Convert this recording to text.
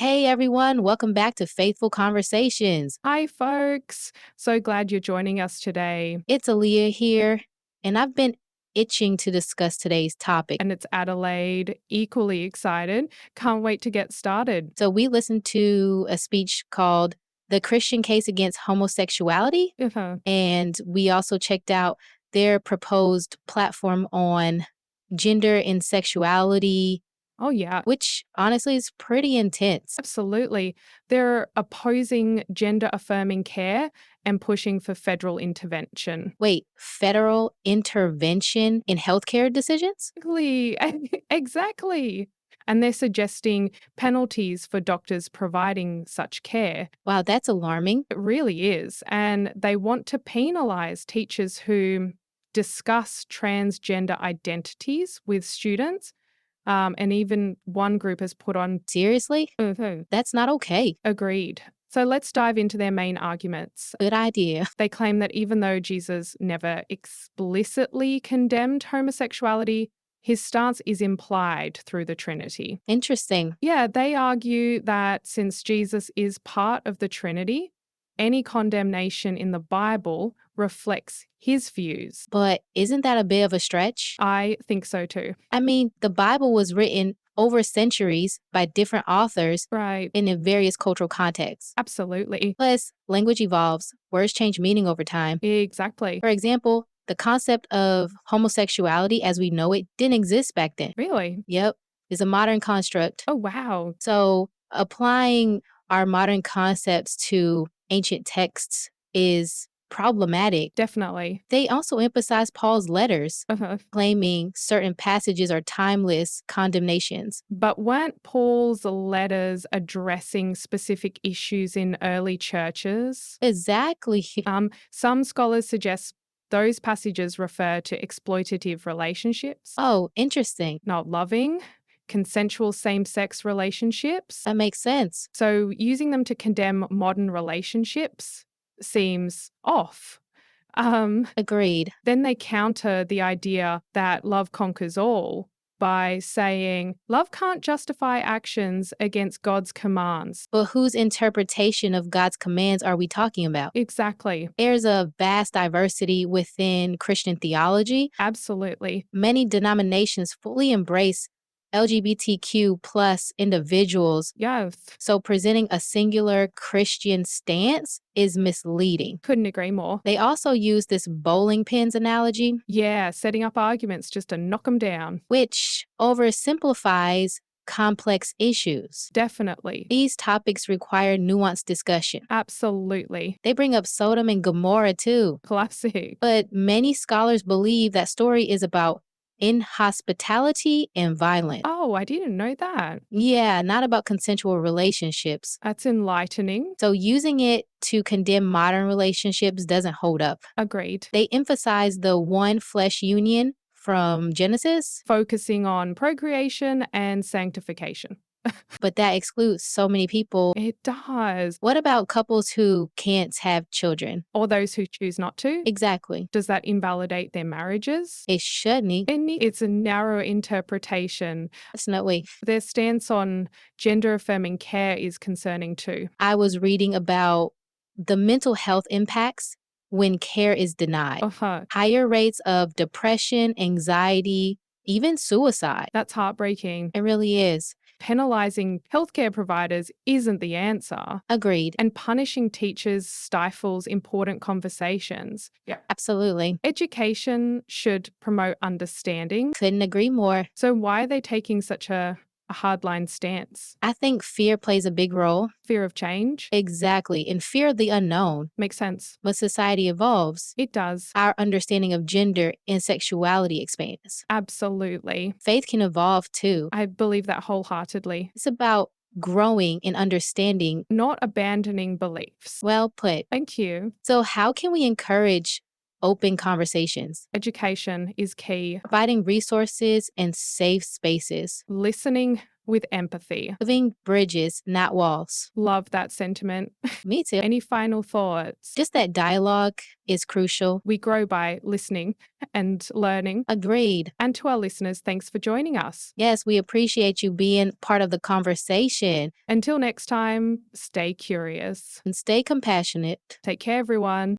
Hey everyone, welcome back to Faithful Conversations. Hi, folks. So glad you're joining us today. It's Aaliyah here, and I've been itching to discuss today's topic. And it's Adelaide, equally excited. Can't wait to get started. So, we listened to a speech called The Christian Case Against Homosexuality, Uh-huh. and we also checked out their proposed platform on gender and sexuality, Oh, yeah, which honestly is pretty intense. absolutely. They're opposing gender affirming care and pushing for federal intervention. Wait, federal intervention in healthcare decisions? Exactly. Exactly. And they're suggesting penalties for doctors providing such care. Wow, that's alarming. It really is. And they want to penalize teachers who discuss transgender identities with students. And even one group has put on, Seriously? Mhm. That's not okay. Agreed. So let's dive into their main arguments. Good idea. They claim that even though Jesus never explicitly condemned homosexuality, his stance is implied through the Trinity. Interesting. Yeah, they argue that since Jesus is part of the Trinity, any condemnation in the Bible reflects his views. But isn't that a bit of a stretch? I think so too. I mean, the Bible was written over centuries by different authors Right. and in various cultural contexts. Absolutely. Plus, language evolves, words change meaning over time. Exactly. For example, the concept of homosexuality as we know it didn't exist back then. Really? Yep, it's a modern construct. Oh, wow. So, applying our modern concepts to ancient texts is problematic. Definitely. They also emphasize Paul's letters, Uh-huh. claiming certain passages are timeless condemnations. But weren't Paul's letters addressing specific issues in early churches? Exactly. Some scholars suggest those passages refer to exploitative relationships, Oh, interesting. not loving, consensual same sex relationships. That makes sense. So using them to condemn modern relationships seems off. Um, Agreed. then they counter the idea that love conquers all by saying love can't justify actions against God's commands. But whose interpretation of God's commands are we talking about? Exactly. There's a vast diversity within Christian theology. Absolutely. Many denominations fully embrace LGBTQ plus individuals. Yes. So presenting a singular Christian stance is misleading. Couldn't agree more. They also use this bowling pins analogy, Yeah, setting up arguments just to knock them down. which oversimplifies complex issues. Definitely. These topics require nuanced discussion. Absolutely. They bring up Sodom and Gomorrah too, Classic. but many scholars believe that story is about inhospitality and violence. Oh, I didn't know that. Yeah, not about consensual relationships. That's enlightening. So using it to condemn modern relationships doesn't hold up. Agreed. They emphasize the one flesh union from Genesis, Focusing on procreation and sanctification. but that excludes so many people. It does. What about couples who can't have children? Or those who choose not to. Exactly. Does that invalidate their marriages? It shouldn't. It's a narrow interpretation. That's no way. Their stance on gender affirming care is concerning too. I was reading about the mental health impacts when care is denied. Uh-huh. Higher rates of depression, anxiety, even suicide. That's heartbreaking. It really is. Penalizing healthcare providers isn't the answer. Agreed. And punishing teachers stifles important conversations. Yeah. Absolutely. Education should promote understanding. Couldn't agree more. So why are they taking such a hardline stance? I think fear plays a big role. Fear of change? Exactly. And fear of the unknown. Makes sense. But society evolves. It does. Our understanding of gender and sexuality expands. Absolutely. Faith can evolve too. I believe that wholeheartedly. It's about growing and understanding. Not abandoning beliefs. Well put. Thank you. So, how can we encourage open conversations, Education is key. providing resources and safe spaces, Listening with empathy. building bridges, not walls. Love that sentiment. Me too. Any final thoughts? Just that dialogue is crucial. We grow by listening and learning. Agreed. And to our listeners, thanks for joining us. Yes, we appreciate you being part of the conversation Until next time, stay curious. and stay compassionate. Take care, everyone.